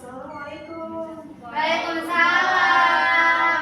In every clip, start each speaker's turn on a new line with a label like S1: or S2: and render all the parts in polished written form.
S1: Assalamualaikum.
S2: Waalaikumsalam.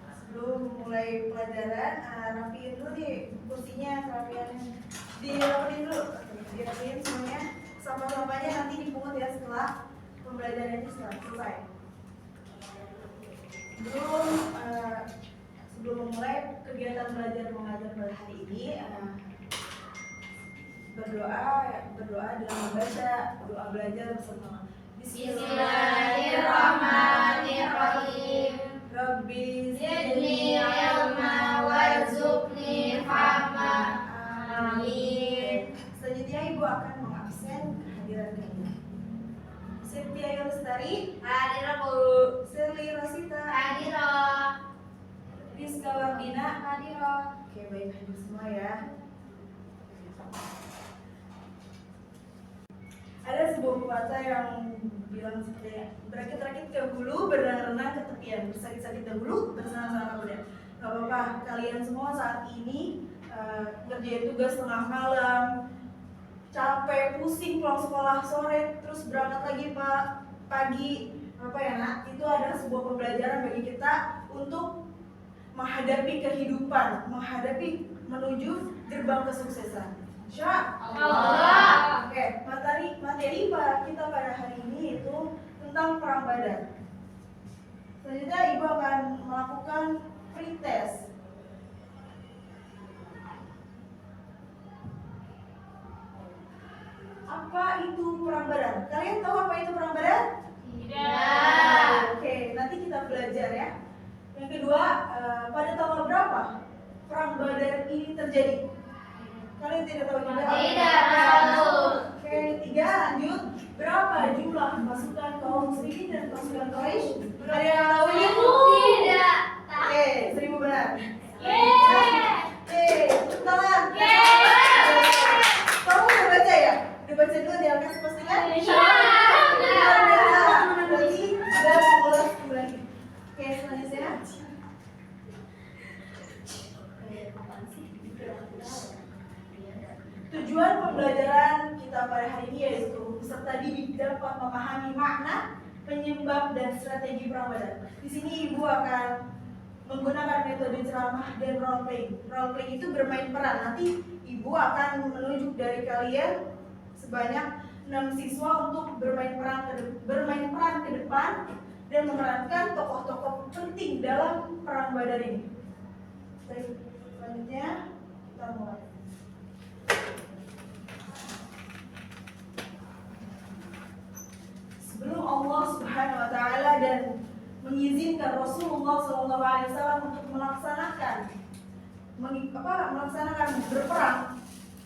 S1: Sebelum mulai pelajaran, rapiin dulu nih kursinya, dirapiin dulu, dirapiin semuanya. Sampah-sampahnya nanti dipungut ya setelah pembelajaran ini selesai. Sebelum memulai kegiatan belajar mengajar pada hari ini, berdoa dengan membaca doa belajar bersama.
S2: Bismillahirrahmanirrahim.
S1: Rabbi
S2: Zidni ilma warzuqni fahma. Amin.
S1: Selanjutnya Ibu akan mengabsen kehadiran kalian. Septia Yulustari
S2: Hadirah Bu.
S1: Sirli Rosita
S2: Hadirah.
S1: Rizka Wardina.
S2: Hadirah.
S1: Oke, baik, hadir semua ya. Ada sebuah pepatah yang bilang seperti berakit-rakit ke hulu, berenang-renang ke tepian, bersakit-sakit dahulu, bersenang-senang kemudian. Gak apa-apa, kalian semua saat ini ngerjain tugas tengah malam, capek, pusing pulang sekolah sore, terus berangkat lagi pagi, apa ya nak? Itu adalah sebuah pembelajaran bagi kita untuk menghadapi kehidupan, menuju gerbang kesuksesan.
S2: Allah.
S1: Oke, materi kita pada hari ini itu tentang perang Badar. Selanjutnya Ibu akan melakukan pretest. Apa itu perang Badar? Kalian tahu apa itu perang Badar?
S2: Tidak.
S1: Oke, nanti kita belajar ya. Yang kedua, pada tanggal berapa perang Badar ini terjadi? Kalian tidak tahu juga?
S2: Tidak tahu.
S1: Oke, tiga, lanjut. Berapa jumlah pasukan kaum muslimin dan pasukan Quraisy? Ada yang tahu ini?
S2: Tidak.
S1: Oke, 1000 benar.
S2: Yeay.
S1: Tepuk tangan. Kamu udah baca ya? Udah baca dulu di Alkas pastikan?
S2: Iya.
S1: Berarti sudah mengulas kembali. Oke, selanjutnya. Tujuan pembelajaran kita pada hari ini yaitu peserta didik dapat memahami makna, penyebab dan strategi perang Badar. Di sini Ibu akan menggunakan metode ceramah dan role play. Role play itu bermain peran. Nanti Ibu akan menunjuk dari kalian sebanyak 6 siswa untuk bermain peran ke depan dan memerankan tokoh-tokoh penting dalam perang Badar ini. Baik, selanjutnya kita mulai. Sebelum Allah Subhanahu wa taala dan mengizinkan Rasulullah SAW untuk melaksanakan berperang,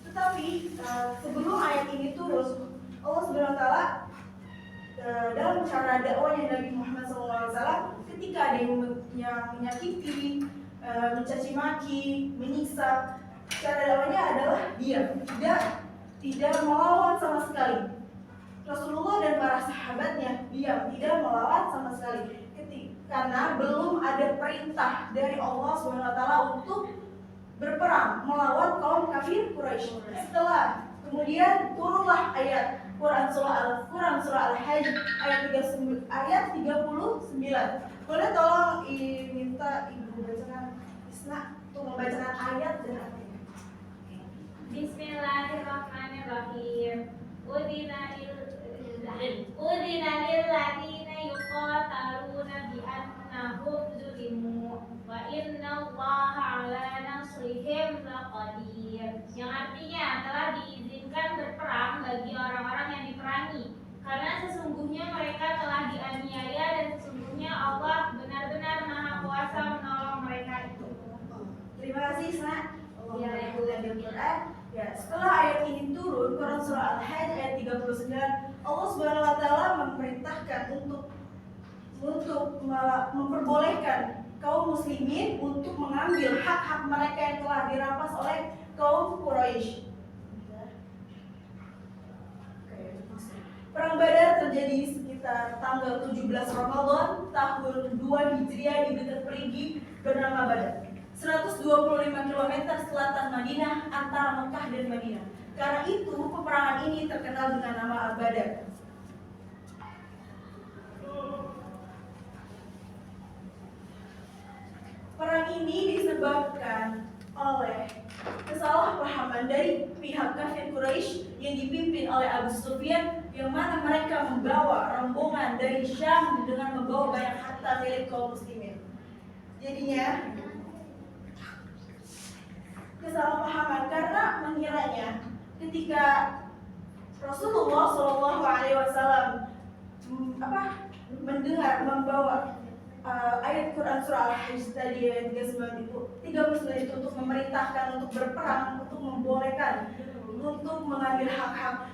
S1: tetapi sebelum ayat ini turun, Allah Subhanahu wa taala dalam cara dakwahnya Nabi Muhammad SAW, ketika ada yang menyakiti, mencaci maki, menyiksa, cara dakwahnya adalah diam, tidak melawan sama sekali. Rasulullah dan para sahabatnya diam, tidak melawan sama sekali. Karena belum ada perintah dari Allah SWT untuk berperang melawan kaum kafir Quraisy. Setelah kemudian turunlah ayat Quran surah Al-Hajj ayat 39. Boleh tolong minta Ibu bacakan Isna untuk membacakan ayat dan artinya.
S2: Bismillahirrahmanirrahim. Udina lilladzina yuqataluna bi annahum zulimu wa innallaha ala nasrihim laqadir. Yang artinya telah diizinkan berperang bagi orang-orang yang diperangi karena sesungguhnya mereka telah dianiaya dan sesungguhnya Allah benar-benar Maha Kuasa menolong mereka itu.
S1: Terima kasih Isna.
S2: Ya,
S1: Quran. Ya, setelah ayat ini turun, Quran surah Al-Hajj ayat 39, Allah Subhanahu wa taala memerintahkan untuk memperbolehkan kaum muslimin untuk mengambil hak-hak mereka yang telah dirampas oleh kaum Quraisy. Perang Badar terjadi sekitar tanggal 17 Ramadan tahun 2 Hijriah di dekat perigi bernama Badar. 125 km selatan Madinah antara Mekah dan Madinah. Karena itu peperangan ini terkenal dengan nama Al-Badar. disebabkan oleh kesalahpahaman dari pihak kafir Quraisy yang dipimpin oleh Abu Sufyan, yang mana mereka membawa rombongan dari Syam dengan membawa banyak harta milik kaum muslimin. Jadinya kesalahpahaman karena mengiranya ketika Rasulullah SAW mendengar membawa ayat Quran surah Al-Hajj tadi ayat 39 itu untuk memerintahkan untuk berperang, untuk membolehkan untuk mengambil hak-hak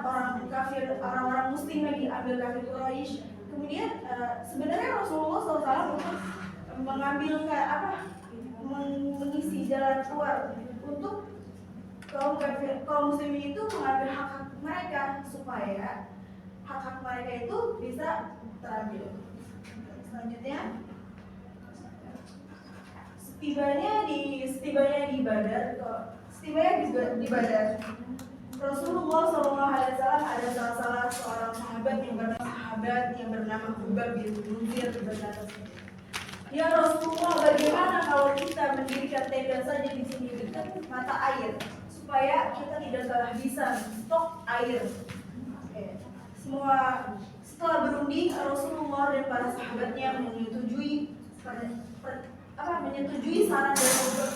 S1: orang kafir, orang-orang muslim yang diambil kafir Quraisy. Kemudian sebenarnya Rasulullah SAW untuk mengambilkan mengisi jalan keluar untuk kaum muslimin itu mengambil hak-hak mereka supaya hak-hak mereka itu bisa terambil. Selanjutnya, setibanya di Badar, Rasulullah SAW ada salah seorang sahabat yang bernama Hubab bin Munzir berkata, "Ya Rasulullah, bagaimana kalau kita mendirikan tenda saja di sini dekat mata air, supaya kita tidak kehabisan stok air?" Setelah berunding, Rasulullah dan para sahabatnya menyetujui saran dari Hubab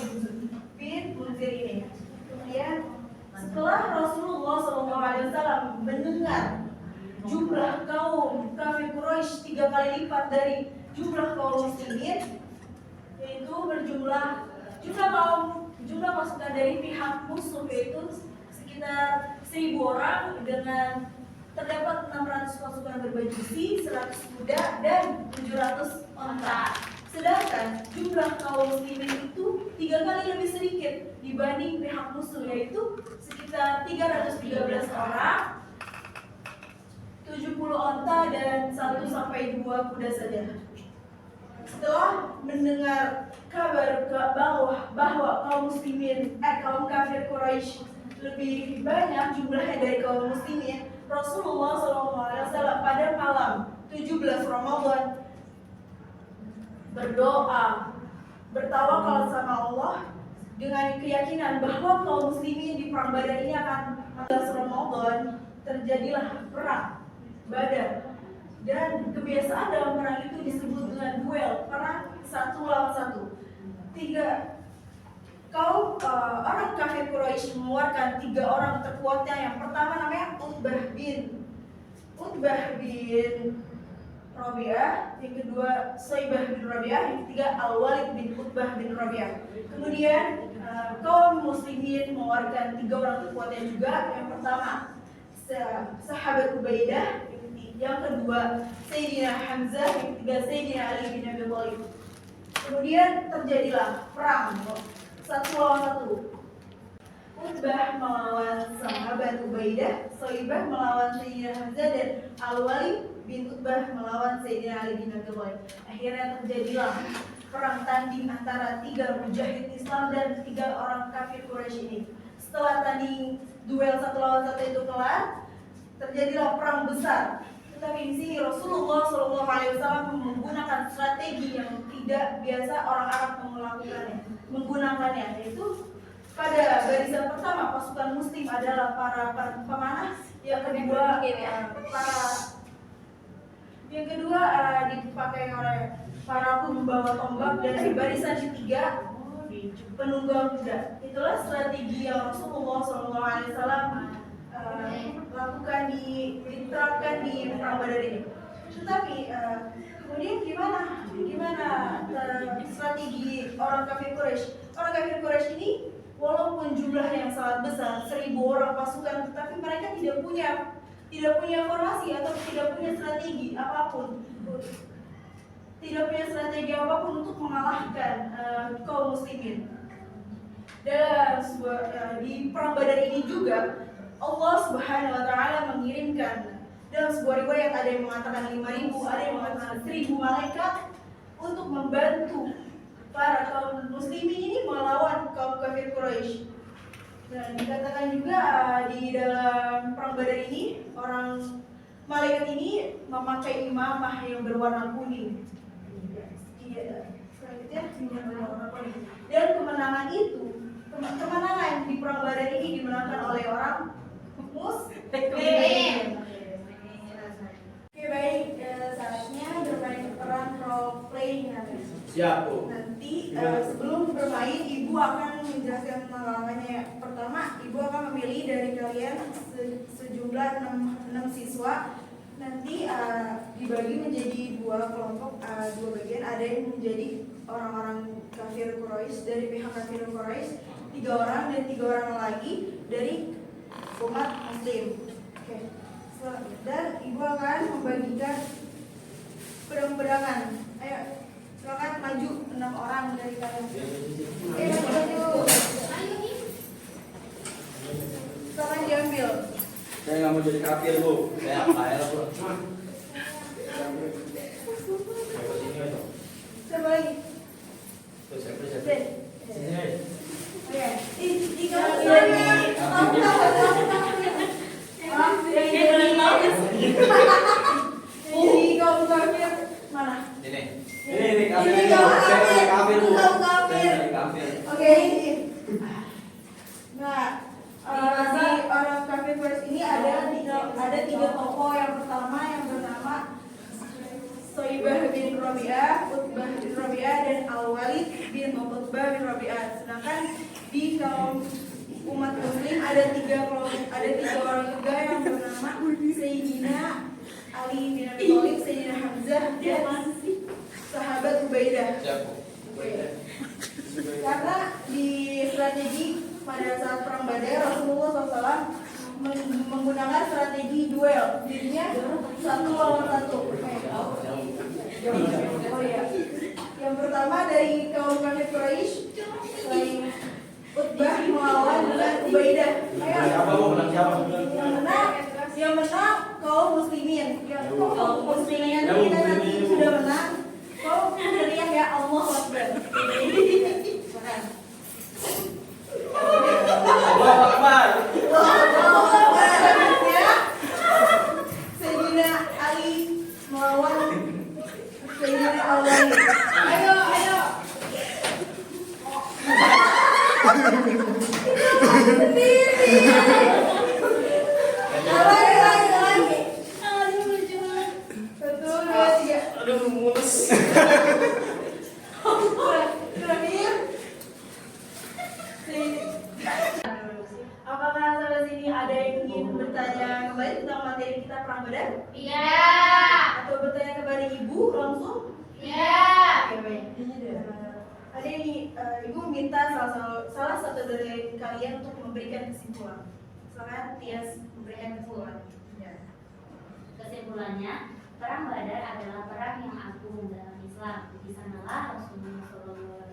S1: bin Munzir ini. Kemudian setelah Rasulullah SAW mendengar jumlah kaum kafir Quraisy 3 kali lipat dari jumlah kaum muslimin, yaitu jumlah pasukan dari pihak musuh yaitu sekitar 1000 orang dengan terdapat 600 pasukan berbaju besi, 100 kuda dan 700 onta. Sedangkan jumlah kaum muslimin itu 3 kali lebih sedikit dibanding pihak musuh, yaitu sekitar 313 orang, 70 onta dan 1-2 kuda saja. Setelah mendengar kabar bahwa kaum kafir Quraisy lebih banyak jumlahnya dari kaum muslimin, Rasulullah SAW pada malam 17 Ramadan berdoa, bertawakal sama Allah dengan keyakinan bahwa kaum muslimin di perang Badar ini akan 11 Ramadan terjadilah perang Badar. Dan kebiasaan dalam perang itu disebut dengan duel, perang 1 lawan 1. Orang kafir Quraisy mengeluarkan 3 orang terkuatnya. Yang pertama namanya Utbah bin Rabi'ah, yang kedua Saibah bin Rabi'ah, yang ketiga Al-Walid bin Utbah bin Rabi'ah. Kemudian kaum muslimin mengeluarkan 3 orang terkuatnya juga. Yang pertama sahabat Ubaidah, yang kedua Sayyidina Hamzah, yang ketiga Sayyidina Ali bin Abi Thalib. Kemudian terjadilah perang 1 lawan 1. Utbah melawan sahabat Ubaidah, Saibah melawan Sayyidina Hamzah, dan Al-Walid bin Utbah melawan Sayyidina Ali bin Abi Thalib. Akhirnya terjadilah perang tanding antara 3 mujahid Islam dan 3 orang kafir Quraisy ini. Setelah tanding duel 1 lawan 1 itu kelar, terjadilah perang besar. Tetapi di sini Rasulullah SAW menggunakan strategi yang tidak biasa orang Arab menggunakannya, yaitu pada barisan pertama pasukan Muslim adalah para pemanah, yang kedua dipakai oleh para pembawa tombak, dan di barisan ketiga penunggang kuda. Itulah strategi yang Rasulullah SAW lakukan diterapkan di perang Badar ini. Tetapi kemudian gimana strategi orang kafir Quraisy? Orang kafir Quraisy ini walaupun jumlahnya yang sangat besar, 1000 orang pasukan, tetapi mereka tidak punya formasi atau tidak punya strategi apapun. Tidak punya strategi apapun untuk mengalahkan kaum muslimin. Di perang Badar ini juga Allah Subhanahu wa taala mengirimkan dalam sebuah riwayat, ada yang mengatakan 5.000, ada yang mengatakan 1.000 malaikat untuk membantu para kaum muslimin ini melawan kaum kafir Quraisy. Dan dikatakan juga di dalam perang Badar ini orang malaikat ini memakai imamah yang berwarna kuning. Dan kemenangan itu, kemenangan di perang Badar ini dimenangkan oleh orang Muslimin. Oke baik, saatnya bermain peran role playing nanti.
S3: Siap, Bu.
S1: Nanti sebelum bermain, Ibu akan menjelaskan pengalamannya. Pertama, Ibu akan memilih dari kalian sejumlah 6 siswa. Nanti dibagi menjadi 2 kelompok, 2 bagian. Ada yang menjadi orang-orang kafir Quraisy, dari pihak kafir Quraisy 3 orang, dan 3 orang lagi dari umat Muslim. Oke. Dan Ibu akan membagikan pedang-pedangan. Ayo, silakan maju 6 orang dari kalian. Maju. Silakan diambil.
S3: Saya nggak mau jadi kafir, Bu. Saya kaya lah, Bu.
S1: Siapa lagi?
S3: Tuh, saya
S1: Ben.
S3: Sini.
S1: Oke. Tiga orang. Jadi kaum kafir mana?
S3: Ini kafir. Saya jadi kafir, Bu. Saya jadi kafir.
S1: Oke, ini. Nah, di orang kafir Quraisy ini ada 3 tokoh. Yang pertama yang bernama Soibah bin Rabi'ah, Utbah bin Rabi'ah, dan Al-Walid bin Utbah bin Rabi'ah. Sedangkan di kaum umat Muslim ada 3 orang juga yang bernama Sayyidina Ali bin Abi Thalib, Sayyidina Hamzah, dan sahabat Ubaidah.
S3: Siap, Bu.
S1: Karena di strategi pada saat perang Badar, Rasulullah SAW menggunakan strategi duel, jadinya 1 lawan 1. Oh iya. Yang pertama dari kaum kafir Quraisy, Utbah melawan dengan Ubaidah. Ayo.
S3: Siapa, Bu? Menang siapa?
S1: Yang menang kaum muslimin. Kaum muslimin kita nanti sudah menang. Kau teriak ya Allah Akbar.
S3: Allahu Akbar.
S1: Sayyidina Ali melawan Sayyidina Al-Walid. Ayo. Lagi. 1, 2, 3.
S3: Aduh, mulus.
S1: Terakhir. Apakah sampai sini ada yang ingin bertanya kembali tentang materi kita perang Badar?
S2: Iya.
S1: Atau bertanya kepada Ibu langsung?
S2: Iya.
S1: Oke baik. Ada ini Ibu minta salah satu dari kalian untuk memberikan kesimpulan. Silakan Tias memberikan kesimpulan. Ya.
S4: Kesimpulannya, perang Badar adalah perang yang agung dalam Islam. Di sanalah Rasulullah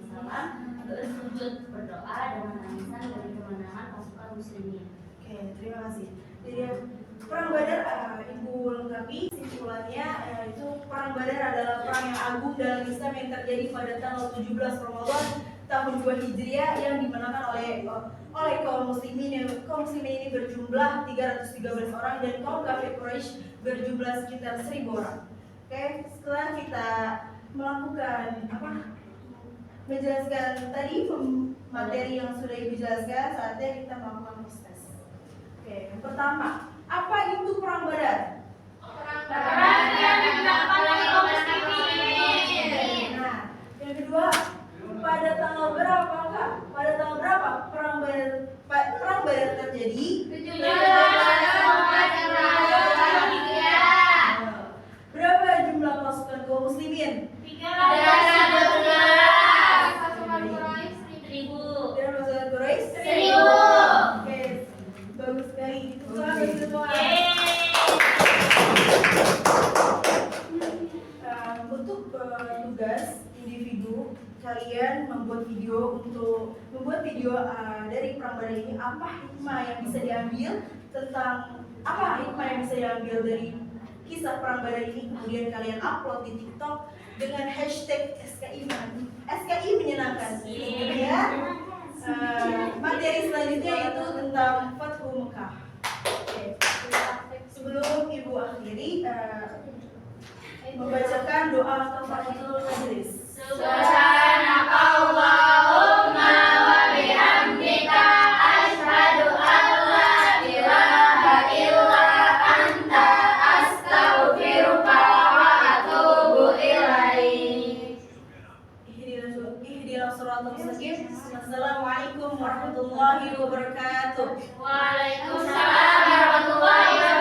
S4: SAW bersujud berdoa dengan tangisan dari kemenangan pasukan muslimin.
S1: Oke, terima kasih. Jadi perang Badar Ibu lengkapi kesimpulannya, itu perang Badar adalah perang yang agung dalam Islam yang terjadi pada tanggal 17 Ramadan tahun 2 Hijriah yang dimenangkan oleh kaum muslimin ini berjumlah 313 orang dan kaum kafir Quraisy berjumlah sekitar 1000 orang. Oke, setelah kita melakukan menjelaskan tadi materi yang sudah Ibu jelaskan, saatnya kita melakukan tes. Oke, yang pertama, apa itu perang Badar?
S2: Perang yang dimenangkan oleh kaum muslimin.
S1: Nah, yang kedua, pada tanggal berapa perang Badar terjadi?
S2: 17 Ramadan 2023.
S1: Berapa jumlah pasukan kaum muslimin?
S2: 313 pasukan Quraisy 1000.
S1: Dan pasukan Quraisy?
S2: 1000.
S1: Oke, bagus sekali. Selamat semua. Untuk tugas individu, kalian membuat video dari perang Badar ini. Apa hikmah yang bisa diambil dari kisah perang Badar ini, kemudian kalian upload di TikTok dengan hashtag SKI menyenangkan. Kemudian materi selanjutnya itu tentang Fathu Mekah. Oke. Sebelum Ibu akhiri, membacakan doa kafaratul majlis.
S2: Subhanallah
S1: skip. Assalamualaikum warahmatullahi wabarakatuh.
S2: Waalaikumsalam warahmatullahi wabarakatuh.